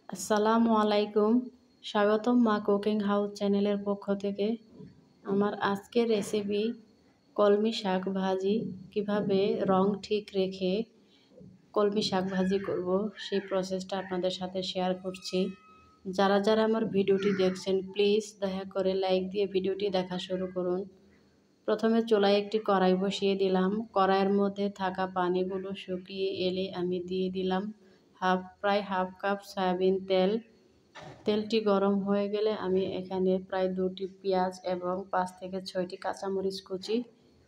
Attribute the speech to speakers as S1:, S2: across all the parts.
S1: আসসালামু আলাইকুম। স্বাগতম মা কুকিং হাউস চ্যানেলের পক্ষ থেকে। আমার আজকের রেসিপি কলমি শাক ভাজি। কিভাবে রং ঠিক রেখে কলমি শাক ভাজি করব সেই প্রসেসটা আপনাদের সাথে শেয়ার করছি। যারা যারা আমার ভিডিওটি দেখছেন প্লিজ দয়া করে লাইক দিয়ে ভিডিওটি দেখা শুরু করুন। প্রথমে চুলায় একটি কড়াই বসিয়ে দিলাম। কড়াইয়ের মধ্যে থাকা পানিগুলো শুকিয়ে এলে আমি দিয়ে দিলাম প্রায় হাফ কাপ সয়াবিন তেল। তেলটি গরম হয়ে গেলে আমি এখানে প্রায় 2টি পেঁয়াজ এবং 5 থেকে 6টি কাঁচামরিচ কুচি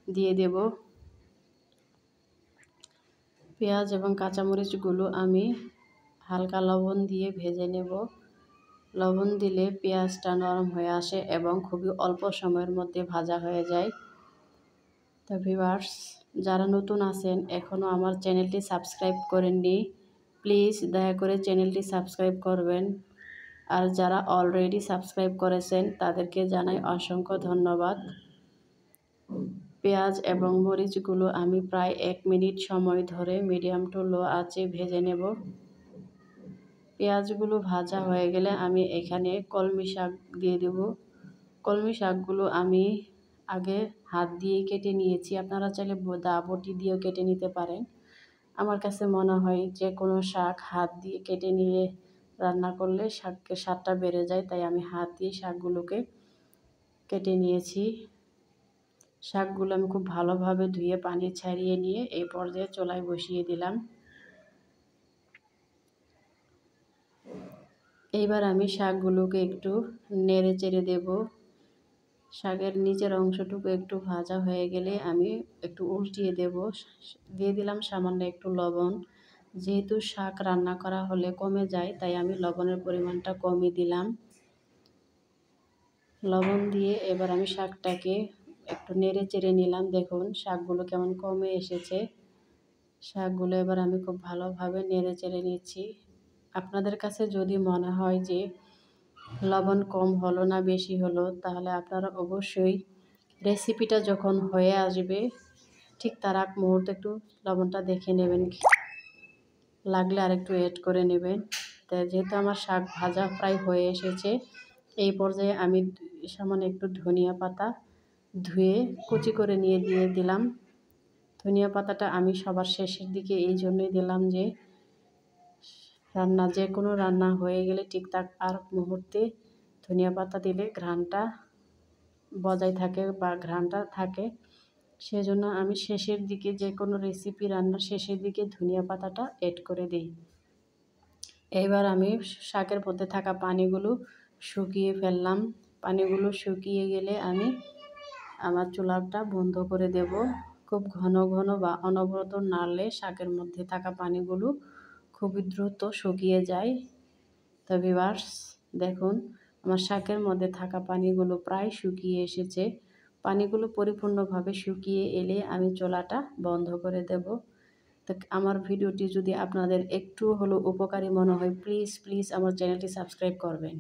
S1: দিয়ে দেব। পেঁয়াজ এবং কাঁচামরিচগুলো আমি হালকা লবণ দিয়ে ভেজে নেব। লবণ দিলে পেঁয়াজটা নরম হয়ে আসে এবং খুবই অল্প সময়ের মধ্যে ভাজা হয়ে যায়। তো ভিউয়ার্স, যারা নতুন আছেন এখনও আমার চ্যানেলটি সাবস্ক্রাইব করেননি, প্লিজ দয়া করে চ্যানেলটি সাবস্ক্রাইব করবেন। আর যারা অলরেডি সাবস্ক্রাইব করেছেন তাদেরকে জানাই অসংখ্য ধন্যবাদ। পেঁয়াজ এবং মরিচগুলো আমি প্রায় 1 মিনিট সময় ধরে মিডিয়াম টু লো আঁচে ভেজে নেব। পেঁয়াজগুলো ভাজা হয়ে গেলে আমি এখানে কলমি শাক দিয়ে দেব। কলমি শাকগুলো আমি আগে হাত দিয়ে কেটে নিয়েছি। আপনারা চাইলে বটি দিয়েও কেটে নিতে পারেন। আমার কাছে মনে হয় যে কোনো শাক হাত দিয়ে কেটে নিয়ে রান্না করলে শাকের স্বাদটা বেড়ে যায়, তাই আমি হাত দিয়ে শাকগুলোকে কেটে নিয়েছি। শাকগুলো আমি খুব ভালোভাবে ধুয়ে পানি ছাড়িয়ে নিয়ে এই পর্যায়ে চুলায় বসিয়ে দিলাম। এইবার আমি শাকগুলোকে একটু নেড়ে চেড়ে দেব। শাকের নিচের অংশটুকু একটু ভাজা হয়ে গেলে আমি একটু উল্টিয়ে দেব। দিয়ে দিলাম সামান্য একটু লবণ। যেহেতু শাক রান্না করা হলে কমে যায়, তাই আমি লবণের পরিমাণটা কমই দিলাম। লবণ দিয়ে এবার আমি শাকটাকে একটু নেড়ে চেড়ে নিলাম। দেখুন শাকগুলো কেমন কমে এসেছে। শাকগুলো এবার আমি খুব ভালোভাবে নেড়ে চেড়ে নিচ্ছি। আপনাদের কাছে যদি মনে হয় যে লবণ কম হলো না বেশি হলো, তাহলে আপনারা অবশ্যই রেসিপিটা যখন হয়ে আসবে ঠিক তার আগ মুহূর্তে একটু লবণটা দেখে নেবেন, লাগলে আরেকটু অ্যাড করে নেবেন। তো যেহেতু আমার শাক ভাজা প্রায় হয়ে এসেছে, এই পর্যায়ে আমি সামান্য একটু ধনিয়া পাতা ধুয়ে কুচি করে নিয়ে দিয়ে দিলাম। ধনিয়া পাতাটা আমি সবার শেষের দিকে এই জন্যই দিলাম যে যে কোনো রান্না হয়ে গেলে ঠিক তার আর মুহূর্তে ধনিয়া পাতা দিলে ঘ্রাণটা বজায় থাকে বা ঘ্রাণটা থাকে। সেজন্য আমি শেষের দিকে যে কোনো রেসিপি রান্নার শেষের দিকে ধনিয়া পাতাটা অ্যাড করে দিই। এইবার আমি শাকের মধ্যে থাকা পানিগুলো শুকিয়ে ফেললাম। পানিগুলো শুকিয়ে গেলে আমি আমার চুলাটা বন্ধ করে দেব। খুব ঘন ঘন বা অনবরত নাড়লে শাকের মধ্যে থাকা পানিগুলো খুবই দ্রুত শুকিয়ে যায়। তো ভিউয়ার্স, দেখুন আমার শাকের মধ্যে থাকা পানিগুলো প্রায় শুকিয়ে এসেছে। পানিগুলো পরিপূর্ণভাবে শুকিয়ে এলে আমি চুলাটা বন্ধ করে দেব। তো আমার ভিডিওটি যদি আপনাদের একটু হলেও উপকারী মনে হয়, প্লিজ আমার চ্যানেলটি সাবস্ক্রাইব করবেন।